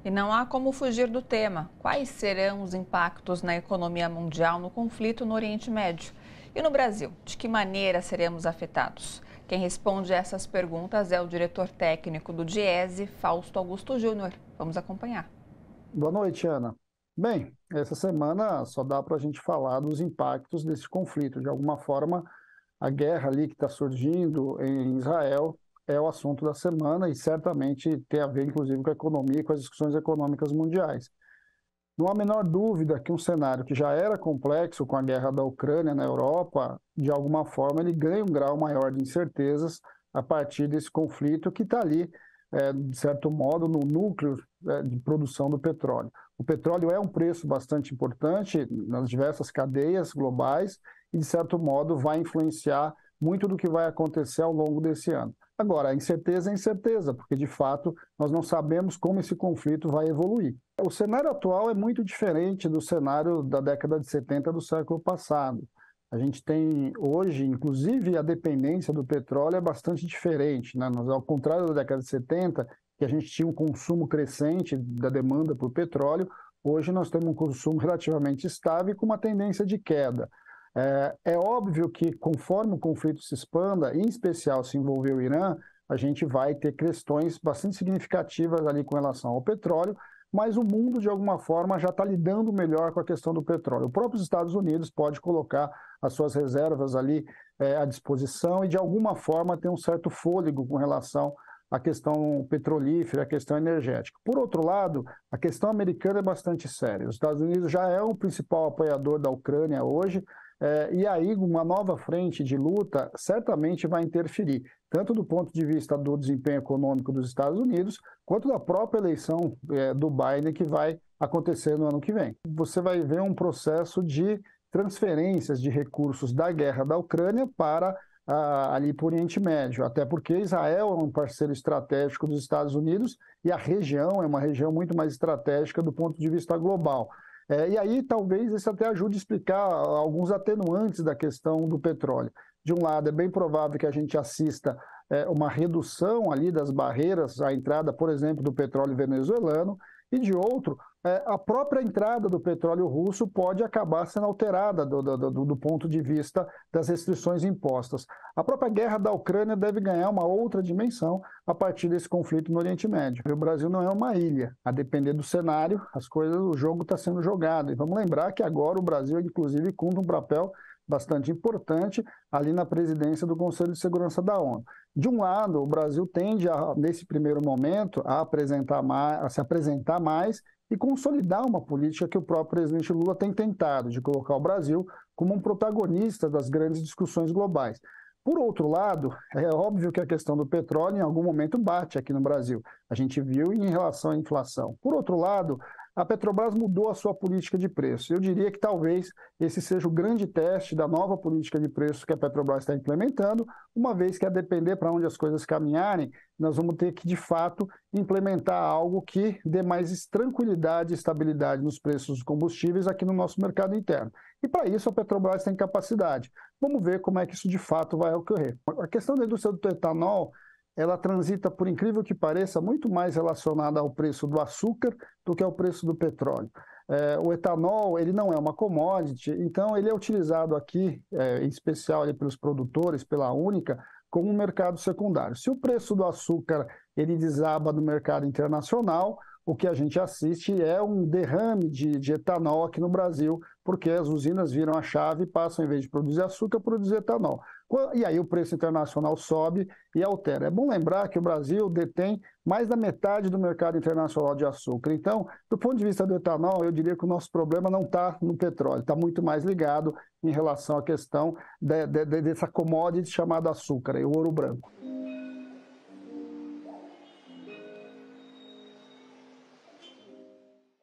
E não há como fugir do tema. Quais serão os impactos na economia mundial no conflito no Oriente Médio? E no Brasil, de que maneira seremos afetados? Quem responde essas perguntas é o diretor técnico do Diese, Fausto Augusto Júnior. Vamos acompanhar. Boa noite, Ana. Bem, essa semana só dá para a gente falar dos impactos desse conflito. De alguma forma, a guerra ali que está surgindo em Israel é o assunto da semana e certamente tem a ver, inclusive, com a economia e com as discussões econômicas mundiais. Não há a menor dúvida que um cenário que já era complexo com a guerra da Ucrânia na Europa, de alguma forma, ele ganha um grau maior de incertezas a partir desse conflito que está ali, de certo modo, no núcleo de produção do petróleo. O petróleo é um preço bastante importante nas diversas cadeias globais e, de certo modo, vai influenciar muito do que vai acontecer ao longo desse ano. Agora, a incerteza é incerteza, porque, de fato, nós não sabemos como esse conflito vai evoluir. O cenário atual é muito diferente do cenário da década de 70 do século passado. A gente tem hoje, inclusive, a dependência do petróleo é bastante diferente, né? Ao contrário da década de 70, que a gente tinha um consumo crescente da demanda por petróleo, hoje nós temos um consumo relativamente estável e com uma tendência de queda. É óbvio que, conforme o conflito se expanda, em especial se envolver o Irã, a gente vai ter questões bastante significativas ali com relação ao petróleo, mas o mundo, de alguma forma, já está lidando melhor com a questão do petróleo. O próprio Estados Unidos pode colocar as suas reservas ali à disposição e, de alguma forma, ter um certo fôlego com relação à questão petrolífera, à questão energética. Por outro lado, a questão americana é bastante séria. Os Estados Unidos já é o principal apoiador da Ucrânia hoje, e aí uma nova frente de luta certamente vai interferir, tanto do ponto de vista do desempenho econômico dos Estados Unidos, quanto da própria eleição do Biden que vai acontecer no ano que vem. Você vai ver um processo de transferências de recursos da guerra da Ucrânia para ali para o Oriente Médio, até porque Israel é um parceiro estratégico dos Estados Unidos e a região é uma região muito mais estratégica do ponto de vista global. E aí talvez isso até ajude a explicar alguns atenuantes da questão do petróleo. De um lado, é bem provável que a gente assista uma redução ali das barreiras à entrada, por exemplo, do petróleo venezuelano, e de outro, a própria entrada do petróleo russo pode acabar sendo alterada do ponto de vista das restrições impostas. A própria guerra da Ucrânia deve ganhar uma outra dimensão a partir desse conflito no Oriente Médio. O Brasil não é uma ilha. A depender do cenário, o jogo está sendo jogado. E vamos lembrar que agora o Brasil, inclusive, cumpre um papel bastante importante ali na presidência do Conselho de Segurança da ONU. De um lado, o Brasil tende, nesse primeiro momento, a se apresentar mais e consolidar uma política que o próprio presidente Lula tem tentado, de colocar o Brasil como um protagonista das grandes discussões globais. Por outro lado, é óbvio que a questão do petróleo em algum momento bate aqui no Brasil. A gente viu em relação à inflação. Por outro lado, a Petrobras mudou a sua política de preço. Eu diria que talvez esse seja o grande teste da nova política de preço que a Petrobras está implementando, uma vez que, a depender para onde as coisas caminharem, nós vamos ter que, de fato, implementar algo que dê mais tranquilidade e estabilidade nos preços dos combustíveis aqui no nosso mercado interno. E, para isso, a Petrobras tem capacidade. Vamos ver como é que isso, de fato, vai ocorrer. A questão da indústria do etanol, ela transita, por incrível que pareça, muito mais relacionada ao preço do açúcar do que ao preço do petróleo. O etanol, ele não é uma commodity, então ele é utilizado aqui, em especial ali pelos produtores, pela Única, como um mercado secundário. Se o preço do açúcar ele desaba no mercado internacional, o que a gente assiste é um derrame de etanol aqui no Brasil, porque as usinas viram a chave e passam, em vez de produzir açúcar, produzir etanol. E aí o preço internacional sobe e altera. É bom lembrar que o Brasil detém mais da metade do mercado internacional de açúcar. Então, do ponto de vista do etanol, eu diria que o nosso problema não está no petróleo, está muito mais ligado em relação à questão dessa commodity chamada açúcar, o ouro branco.